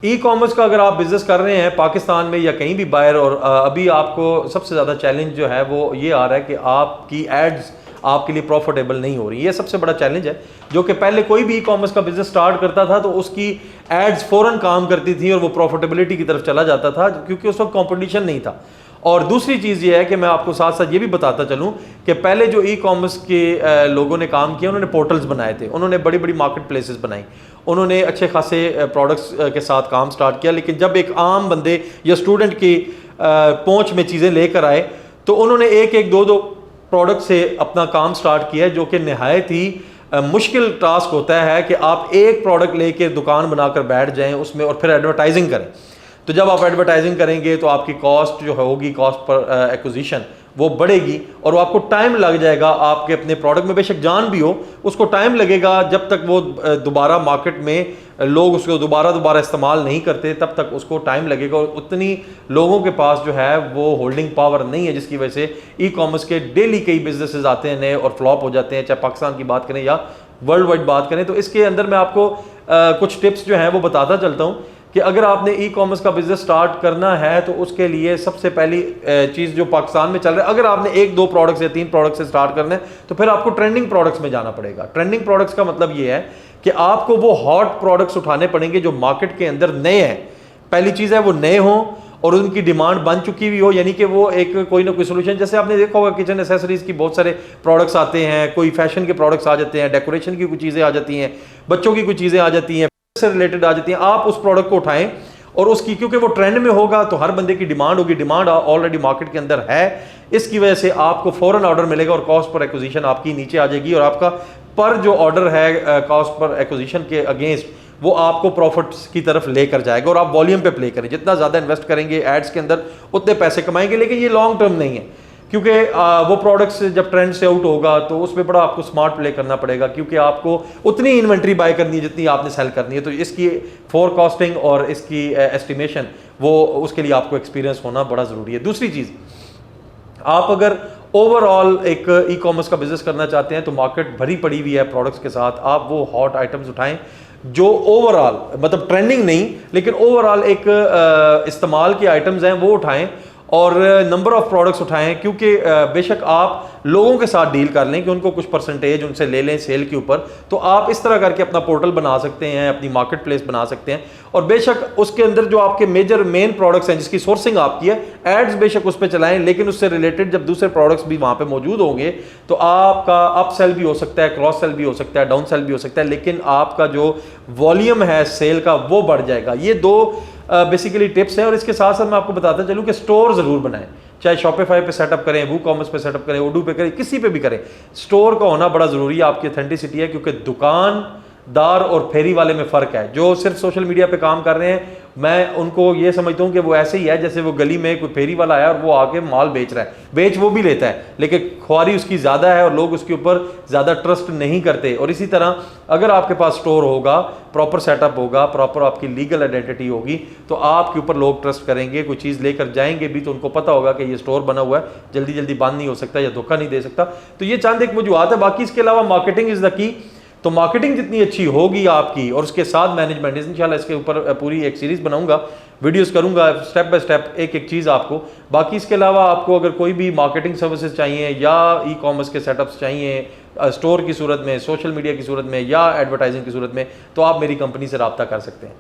E commerce का अगर आप बिजनेस कर रहे हैं पाकिस्तान में या कहीं भी बाहर, और अभी आपको सबसे ज़्यादा चैलेंज जो है वो ये आ रहा है कि आपकी एड्स आपके लिए प्रॉफिटेबल नहीं हो रही। ये सबसे बड़ा चैलेंज है, जो कि पहले कोई भी ई कॉमर्स का बिजनेस स्टार्ट करता था तो उसकी एड्स फ़ौरन काम करती थी और वो प्रॉफिटेबिलिटी की तरफ चला जाता था, क्योंकि उस वक्त कॉम्पिटिशन नहीं था। और दूसरी चीज़ ये है कि मैं आपको साथ साथ ये भी बताता चलूँ कि पहले जो ई कॉमर्स के लोगों ने काम किया, उन्होंने पोर्टल्स बनाए थे, उन्होंने बड़ी बड़ी मार्केट प्लेसेस बनाई, उन्होंने अच्छे खासे प्रोडक्ट्स के साथ काम स्टार्ट किया। लेकिन जब एक आम बंदे या स्टूडेंट की पहुंच में चीज़ें लेकर आए तो उन्होंने एक एक दो दो प्रोडक्ट से अपना काम स्टार्ट किया, जो कि नहायत ही मुश्किल टास्क होता है कि आप एक प्रोडक्ट लेके दुकान बनाकर बैठ जाएं उसमें और फिर एडवर्टाइजिंग करें। तो जब आप एडवर्टाइजिंग करेंगे तो आपकी कॉस्ट जो होगी, कॉस्ट पर एक्विजिशन, वो बढ़ेगी और वो आपको टाइम लग जाएगा। आपके अपने प्रोडक्ट में बेशक जान भी हो, उसको टाइम लगेगा जब तक वो दोबारा मार्केट में लोग उसको दोबारा इस्तेमाल नहीं करते, तब तक उसको टाइम लगेगा। और उतनी लोगों के पास जो है वो होल्डिंग पावर नहीं है, जिसकी वजह से ई कॉमर्स के डेली कई बिजनेसेस आते हैं नए और फ्लॉप हो जाते हैं, चाहे पाकिस्तान की बात करें या वर्ल्ड वाइड बात करें। तो इसके अंदर मैं आपको कुछ टिप्स जो हैं वो बताता चलता हूँ कि अगर आपने ई कॉमर्स का बिजनेस स्टार्ट करना है तो उसके लिए सबसे पहली चीज़ जो पाकिस्तान में चल रहा है, अगर आपने एक दो प्रोडक्ट्स या तीन प्रोडक्ट्स से स्टार्ट करना है तो फिर आपको ट्रेंडिंग प्रोडक्ट्स में जाना पड़ेगा। ट्रेंडिंग प्रोडक्ट्स का मतलब ये है कि आपको वो हॉट प्रोडक्ट्स उठाने पड़ेंगे जो मार्केट के अंदर नए हैं। पहली चीज़ है वो नए हों और उनकी डिमांड बन चुकी हुई हो, यानी कि वो एक कोई ना कोई सोल्यूशन, जैसे आपने देखा होगा किचन एसेसरीज की बहुत सारे प्रोडक्ट्स आते हैं, कोई फैशन के प्रोडक्ट्स आ जाते हैं, डेकोरेशन की कुछ चीज़ें आ जाती हैं, बच्चों की कुछ चीज़ें आ जाती हैं, से रिलेटेड आ जाती हैं। आप उस प्रोडक्ट को उठाएं और उसकी, क्योंकि वो ट्रेंड में होगा तो हर बंदे की डिमांड होगी, डिमांड ऑलरेडी मार्केट के अंदर है, इसकी वजह से आपको फौरन ऑर्डर मिलेगा और कॉस्ट पर एक्विजिशन आपकी नीचे आ जाएगी और आपका पर जो ऑर्डर है कॉस्ट पर एक्विजिशन के अगेंस्ट वो आपको प्रॉफिट्स की तरफ लेकर जाएगा। और आप वॉल्यूम पे प्ले करें, जितना ज़्यादा इन्वेस्ट करेंगे एड्स के अंदर उतने पैसे कमाएंगे। लेकिन ये लॉन्ग टर्म नहीं है, क्योंकि वो प्रोडक्ट्स जब ट्रेंड से आउट होगा तो उसमें बड़ा आपको स्मार्ट प्ले करना पड़ेगा, क्योंकि आपको उतनी इन्वेंट्री बाय करनी है जितनी आपने सेल करनी है। तो इसकी फोरकास्टिंग और इसकी एस्टिमेशन, वो उसके लिए आपको एक्सपीरियंस होना बड़ा ज़रूरी है। दूसरी चीज़, आप अगर ओवरऑल एक ई कॉमर्स का बिजनेस करना चाहते हैं तो मार्केट भरी पड़ी हुई है प्रोडक्ट्स के साथ, आप वो हॉट आइटम्स उठाएं जो ओवरऑल, मतलब ट्रेंडिंग नहीं लेकिन ओवरऑल एक इस्तेमाल के आइटम्स हैं वो उठाएं और नंबर ऑफ प्रोडक्ट्स उठाएं। क्योंकि बेशक आप लोगों के साथ डील कर लें कि उनको कुछ परसेंटेज उनसे ले लें सेल के ऊपर, तो आप इस तरह करके अपना पोर्टल बना सकते हैं, अपनी मार्केट प्लेस बना सकते हैं। और बेशक उसके अंदर जो आपके मेजर मेन प्रोडक्ट्स हैं जिसकी सोर्सिंग आपकी है, एड्स बेशक उस पर चलाएं, लेकिन उससे रिलेटेड जब दूसरे प्रोडक्ट्स भी वहाँ पे मौजूद होंगे तो आपका अप सेल भी हो सकता है, क्रॉस सेल भी हो सकता है, डाउन सेल भी हो सकता है, लेकिन आपका जो वॉल्यूम है सेल का वो बढ़ जाएगा। ये दो बेसिकली टिप्स हैं। और इसके साथ साथ मैं आपको बताता चलूँ कि स्टोर ज़रूर बनाएं, चाहे शॉपिफाई पे सेटअप करें, वू कॉमर्स पे सेटअप करें, ओडू पे करें, किसी पे भी करें, स्टोर का होना बड़ा ज़रूरी है। आपकी ऑथेंटिसिटी है, क्योंकि दुकानदार और फेरी वाले में फ़र्क है। जो सिर्फ सोशल मीडिया पे काम कर रहे हैं, मैं उनको ये समझता हूँ कि वो ऐसे ही है जैसे वो गली में कोई फेरी वाला है और वो आके माल बेच रहा है, बेच वो भी लेता है लेकिन ख्वारी उसकी ज़्यादा है और लोग उसके ऊपर ज़्यादा ट्रस्ट नहीं करते। और इसी तरह अगर आपके पास स्टोर होगा, प्रॉपर सेटअप होगा, प्रॉपर आपकी लीगल आइडेंटिटी होगी, तो आपके ऊपर लोग ट्रस्ट करेंगे। कोई चीज़ लेकर जाएंगे भी तो उनको पता होगा कि ये स्टोर बना हुआ है, जल्दी जल्दी बंद नहीं हो सकता या धोखा नहीं दे सकता। तो ये चंद एक वजूहत है। बाकी इसके अलावा मार्केटिंग इज़ द की। तो मार्केटिंग जितनी अच्छी होगी आपकी और उसके साथ मैनेजमेंट, इंशाल्लाह इसके ऊपर पूरी एक सीरीज़ बनाऊंगा, वीडियोस करूंगा स्टेप बाय स्टेप एक एक चीज़ आपको। बाकी इसके अलावा आपको अगर कोई भी मार्केटिंग सर्विसेज चाहिए या ई कॉमर्स के सेटअप्स चाहिए स्टोर की सूरत में, सोशल मीडिया की सूरत में या एडवर्टाइजिंग की सूरत में, तो आप मेरी कंपनी से रब्ता कर सकते हैं।